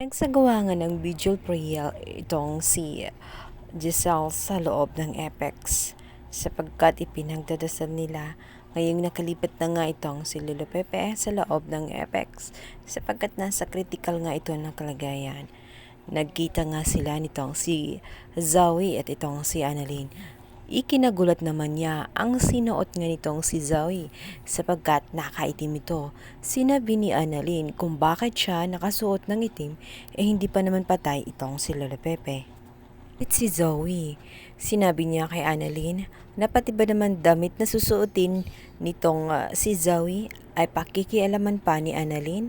Nagsagawa nga ng video prayer itong si Giselle sa loob ng Apex sapagkat ipinagdadasal nila ngayong nakalipat na nga itong si Lolo Pepe sa loob ng Apex sapagkat nasa critical nga ito ng kalagayan. Nagkita nga sila nitong si Zoe at itong si Annalyn. Ikinagulat naman niya ang sinuot nga nitong si Zoe sapagkat nakaitim ito. Sinabi ni Annalyn kung bakit siya nakasuot ng itim hindi pa naman patay itong si Lola Pepe. At si Zoe, sinabi niya kay Annalyn na pati ba naman damit na susuotin nitong si Zoe ay pakikialaman pa ni Annalyn.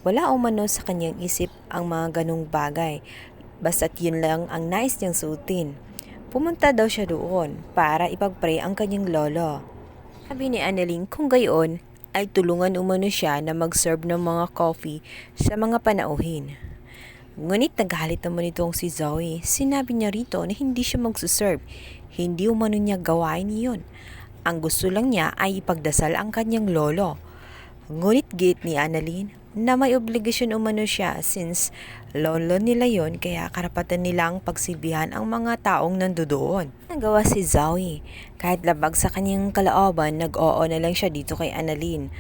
Wala umano sa kanyang isip ang mga ganong bagay, basta't yun lang ang nais niyang suotin. Pumunta daw siya doon para ipag-pray ang kanyang lolo. Sabi ni Annalyn kung gayon ay tulungan umano siya na mag-serve ng mga coffee sa mga panauhin. Ngunit nagalit naman itong si Zoe. Sinabi niya rito na hindi siya mag-serve. Hindi umano niya gawain iyon. Ang gusto lang niya ay ipagdasal ang kanyang lolo. Ngunit gate ni Annalyn na may obligasyon umano siya since lolo nila yon kaya karapatan nilang pagsilbihan ang mga taong nandoon. Nagawa si Zoe. Kahit labag sa kanyang kalooban, nag-oo na lang siya dito kay Annalyn.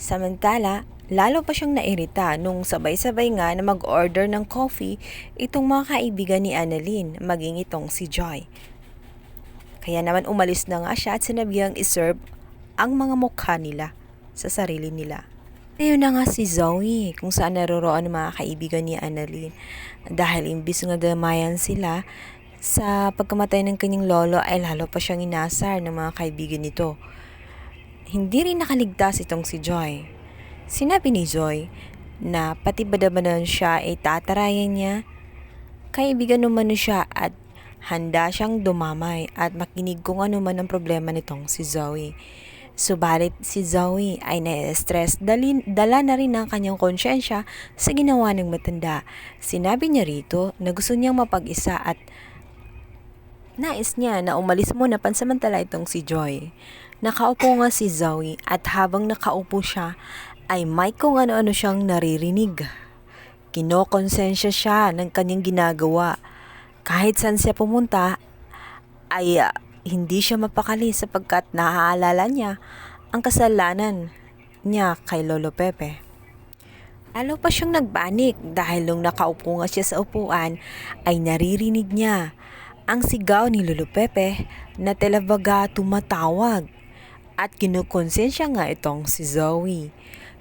Samantala, lalo pa siyang nairita nung sabay-sabay nga na mag-order ng coffee itong mga kaibigan ni Annalyn, maging itong si Joy. Kaya naman umalis na nga siya at sinabihang iserve ang mga mukha nila sa sarili nila. Ayun na nga si Zoe kung saan naroroon ang mga kaibigan ni Annalyn. Dahil imbis nga damayan sila sa pagkamatay ng kanyang lolo ay lalo pa siyang inasar ng mga kaibigan nito. Hindi rin nakaligtas itong si Joy. Sinabi ni Joy na pati ba naman siya ay tatarayan niya. Kaibigan naman siya at handa siyang dumamay at makinig kung ano man ang problema nitong si Zoe. Subalit si Zoe ay na-stress, dala na rin ang kanyang konsyensya sa ginawa ng matanda. Sinabi niya rito na gusto niyang mapag-isa at nais niya na umalis muna pansamantala itong si Joy. Nakaupo nga si Zoe at habang nakaupo siya ay may kung ano-ano siyang naririnig. Kinokonsensya siya ng kanyang ginagawa. Kahit saan siya pumunta ay hindi siya mapakali sapagkat naaalala niya ang kasalanan niya kay Lolo Pepe. Lalo pa siyang nagbanik dahil nung nakaupo nga siya sa upuan ay naririnig niya ang sigaw ni Lolo Pepe na talabaga tumatawag at kinukonsensya nga itong si Zoe.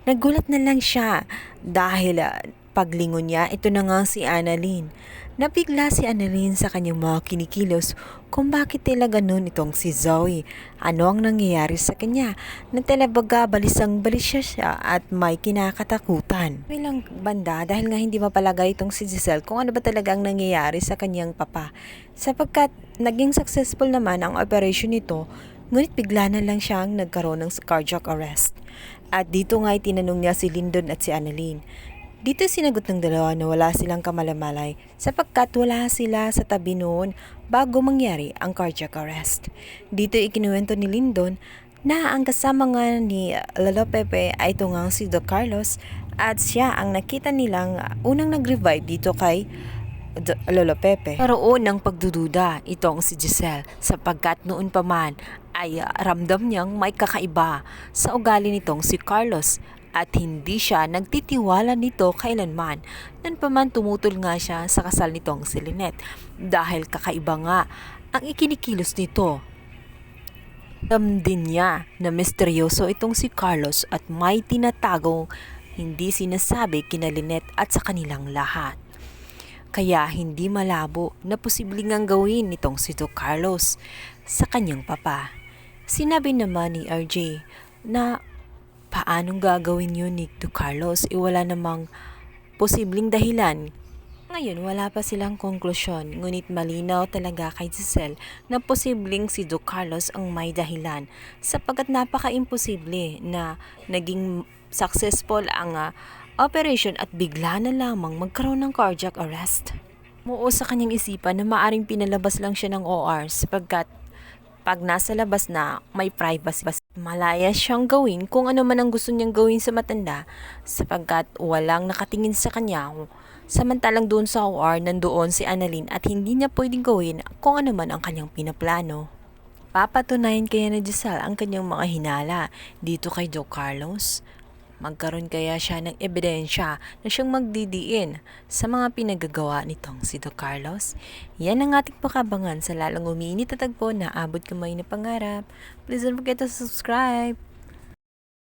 Nagulat na lang siya dahil paglingon niya ito na nga si Annalyn. Nabigla si Annalyn sa kanyang mga kinikilos kung bakit talaga nun itong si Zoe. Ano ang nangyayari sa kanya na talabaga balisang-balis siya at may kinakatakutan. Bilang banda dahil nga hindi mapalagay itong si Giselle kung ano ba talaga ang nangyayari sa kanyang papa. Sapagkat naging successful naman ang operation nito, ngunit bigla na lang siyang nagkaroon ng cardiac arrest. At dito nga tinanong niya si Lyndon at si Annalyn. Dito sinagot ng dalawa na wala silang kamalamalay sapagkat wala sila sa tabi noon bago mangyari ang cardiac arrest. Dito ikinuwento ni Lyndon na ang kasama nga ni Lolo Pepe ay ito nga si Don Carlos at siya ang nakita nilang unang nag-revive dito kay Lolo Pepe. Karoon ng pagdududa itong si Giselle sapagkat noon pa man ay ramdam niyang may kakaiba sa ugali nitong si Carlos at hindi siya nagtitiwala nito kailanman. Nan pa man tumutol nga siya sa kasal nitong si Lynette dahil kakaiba nga ang ikinikilos nito. Alam din niya na misteryoso itong si Carlos at may tinatagong hindi sinasabi kina Lynette at sa kanilang lahat. Kaya hindi malabo na posibleng ang gawin nitong si Don Carlos sa kanyang papa. Sinabi naman ni RJ na paanong gagawin yun ni Don Carlos? Wala namang posibleng dahilan. Ngayon wala pa silang konklusyon, ngunit malinaw talaga kay Giselle na posibleng si Don Carlos ang may dahilan sapagkat napaka-imposible na naging successful ang operation at bigla na lamang magkaroon ng cardiac arrest. Muo sa kanyang isipan na maaring pinalabas lang siya ng OR sapagkat pag nasa labas na may privacy. Malaya siyang gawin kung ano man ang gusto niyang gawin sa matanda sapagkat walang nakatingin sa kanya. Samantalang doon sa OR, nandoon si Annalyn at hindi niya pwedeng gawin kung ano man ang kanyang pinaplano. Papatunayan kaya ni Giselle ang kanyang mga hinala dito kay Doc Carlos? Magkaroon kaya siya ng ebidensya na siyang magdidiin sa mga pinagagawa nitong si Doc Carlos? Yan ang ating pakabangan sa lalong umiinit na tagpo na abot kamay na pangarap. Please don't forget to subscribe.